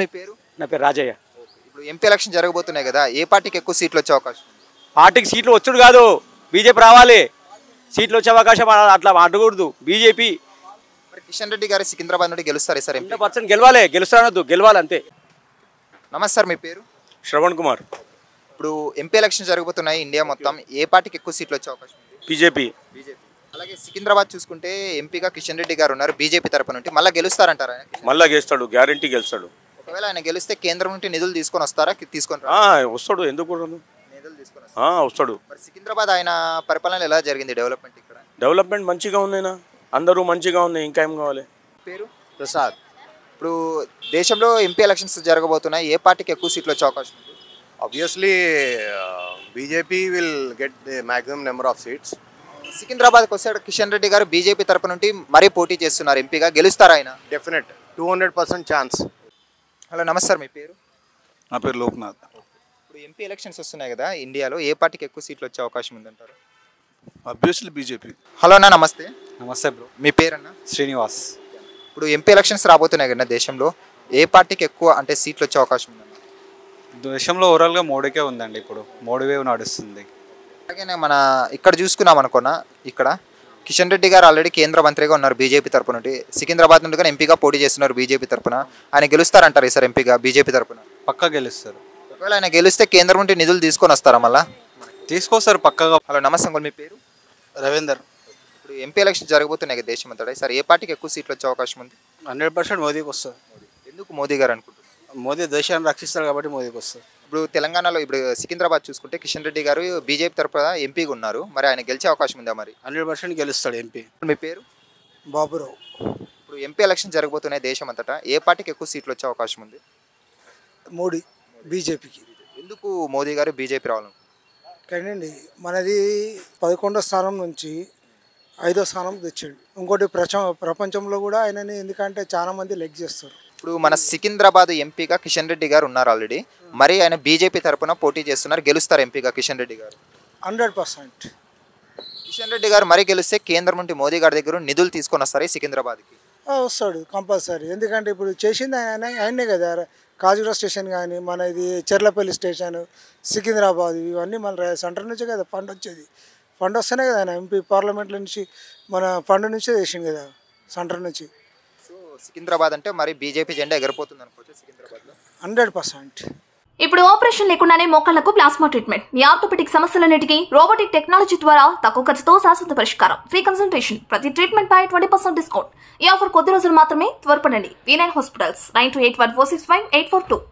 మీ పేరు? నా పేరు రాజయ్య. ఇప్పుడు ఎంపీ ఎలక్షన్ జరగబోతున్నాయి కదా, ఏ పార్టీకి ఎక్కువ సీట్లు వచ్చే అవకాశం? పార్టీకి సీట్లు వచ్చుడు కాదు, బీజేపీ రావాలి. సీట్లు వచ్చే అవకాశం అట్లా అడ్డకూడదు బీజేపీ. మరి కిషన్ రెడ్డి గారు సికింద్రాబాద్ నుండి గెలుస్తారు సార్ ఎంపీ? 100% గెలవాలి, గెలుస్తానొద్దు, గెలవాలి అంతే. నమస్తే సార్, మీ పేరు? శ్రవణ్ కుమార్. ఇప్పుడు ఎంపీ ఎలక్షన్ జరగబోతున్నాయి ఇండియా మొత్తం, ఏ పార్టీకి ఎక్కువ సీట్లు వచ్చే అవకాశం ఉంది? బీజేపీ. అలాగే సికింద్రాబాద్ చూసుకుంటే ఎంపీగా కిషన్ రెడ్డి గారు ఉన్నారు బీజేపీ తరపు నుండి, మళ్ళీ గెలుస్తారంటారా? మళ్ళా గెలుస్తాడు, గ్యారంటీ గెలుస్తాడు. ఒకవేళ ఆయన గెలిస్తే కేంద్రం నుండి నిధులు తీసుకొని వస్తారా? తీసుకొని వస్తాడు, ఎందుకు నిధులు తీసుకొని వస్తాడు. మరి సికింద్రాబాద్ ఆయన పరిపాలన ఎలా జరిగింది? డెవలప్మెంట్ ఇక్కడ డెవలప్మెంట్ మంచిగా ఉన్నాయినా, అందరూ మంచిగా ఉన్నాయి, ఇంకా ఏం కావాలి? పేరు ప్రసాద్. ఇప్పుడు దేశంలో ఎంపీ ఎలక్షన్స్ జరగబోతున్నాయి, ఏ పార్టీకి ఎక్కువ సీట్లు వచ్చే అవకాశం ఉంది? Obviously, BJP will get the maximum number of seats. సికింద్రాబాద్కి వస్తే కిషన్ రెడ్డి గారు బీజేపీ తరపు నుండి మరీ పోటీ చేస్తున్నారు ఎంపీగా, గెలుస్తారా ఆయన? Definite, 200% chance. హలో నమస్తే సార్, మీ పేరు? నా పేరు లోక్నాథ్. ఇప్పుడు ఎంపీ ఎలక్షన్స్ వస్తున్నాయి కదా ఇండియాలో, ఏ పార్టీకి ఎక్కువ సీట్లు వచ్చే అవకాశం ఉందంటారు? Obviously BJP. హలో అన్న, నమస్తే. నమస్తే బ్రో. మీ పేరన్నా? శ్రీనివాస్. ఇప్పుడు ఎంపీ ఎలక్షన్స్ రాబోతున్నాయి కదా దేశంలో, ఏ పార్టీకి ఎక్కువ అంటే సీట్లు వచ్చే అవకాశం ఉందన్న? దేశంలో ఓవరాల్గా మోడీకే ఉందండి, ఇప్పుడు మోడీ వేవ్ నడుస్తుంది. అలాగే మన ఇక్కడ చూసుకున్నాం అనుకున్నా, ఇక్కడ కిషన్ రెడ్డి గారు ఆల్రెడీ కేంద్ర మంత్రిగా ఉన్నారు బీజేపీ తరపు నుండి, సికింద్రాబాద్ నుండి కానీ ఎంపీగా పోటీ చేస్తున్నారు బీజేపీ తరపున. ఆయన గెలుస్తారంటారు సార్ ఎంపీగా బీజేపీ తరపున? పక్కా గెలుస్తారు. ఒకవేళ ఆయన గెలిస్తే కేంద్రం నుండి నిధులు తీసుకొని వస్తారా మళ్ళా? తీసుకొస్తారు పక్కగా. హలో నమస్తే అంకుల్, మీ పేరు? రవీందర్. ఇప్పుడు ఎంపీ ఎలక్షన్ జరగబోతున్నాయి కదా దేశం అంతటా, సార్ ఏ పార్టీకి ఎక్కువ సీట్లు వచ్చే అవకాశం ఉంది? 100% మోదీకి వస్తుంది. ఎందుకు మోదీ గారు అనుకుంటున్నారు? మోదీ దేశాన్ని రక్షిస్తారు కాబట్టి మోదీకి వస్తుంది. ఇప్పుడు తెలంగాణలో ఇప్పుడు సికింద్రాబాద్ చూసుకుంటే కిషన్ రెడ్డి గారు బీజేపీ తరపున ఎంపీగా ఉన్నారు, మరి ఆయన గెలిచే అవకాశం ఉందా మరి? 100% గెలుస్తాడు ఎంపీ. మీ పేరు? బాబురావు. ఇప్పుడు ఎంపీ ఎలక్షన్ జరగబోతున్నాయి దేశం అంతటా, ఏ పార్టీకి ఎక్కువ సీట్లు వచ్చే అవకాశం ఉంది? మోడీ, బీజేపీకి. ఎందుకు మోదీ గారు బీజేపీ రావాలను? కానీ మనది 11వ స్థానం నుంచి 5వ స్థానం తెచ్చాడు. ఇంకోటి ప్రపంచంలో కూడా ఆయనని ఎందుకంటే చాలా మంది లెగ్ చేస్తారు. ఇప్పుడు మన సికింద్రాబాద్ ఎంపీగా కిషన్ రెడ్డి గారు ఉన్నారు ఆల్రెడీ, మరి ఆయన బీజేపీ తరపున పోటీ చేస్తున్నారు, గెలుస్తారు ఎంపీగా కిషన్ రెడ్డి గారు? 100%. కిషన్ రెడ్డి గారు మరి గెలిస్తే కేంద్రం నుండి మోదీ గారి దగ్గర నిధులు తీసుకొని వస్తారు సికింద్రాబాద్కి? వస్తాడు కంపల్సరీ, ఎందుకంటే ఇప్పుడు చేసింది ఆయనే కదా. కాజురా స్టేషన్ కానీ, మన ఇది చెర్లపల్లి స్టేషన్, సికింద్రాబాద్, ఇవన్నీ మన సెంటర్ నుంచే కదా ఫండ్ వచ్చేది. ఫండ్ వస్తేనే కదా ఆయన ఎంపీ పార్లమెంట్లో నుంచి మన ఫండ్ నుంచే చేసింది కదా, సెంటర్ నుంచి. సో సికింద్రాబాద్ అంటే మరి బీజేపీ జెండా ఎగరిపోతుంది అనుకోవచ్చు సికింద్రాబాద్లో? 100%. ఇప్పుడు ఆపరేషన్ లేకుండానే మోకాళ్లకు ప్లాస్మా ట్రీట్మెంట్. మీ ఆర్థోపెటిక్ సమస్యలన్నిటికీ రోబోటిక్ టెక్నాలజీ ద్వారా తక్కువ ఖర్చుతో శాశ్వత పరిష్కారం. Free consultation. ప్రతి ట్రీట్మెంట్ పై 20% డిస్కౌంట్. ఈ ఆఫర్ కొద్ది రోజులు మాత్రమే. త్వరపడండి. V9 hospitals 9281465842.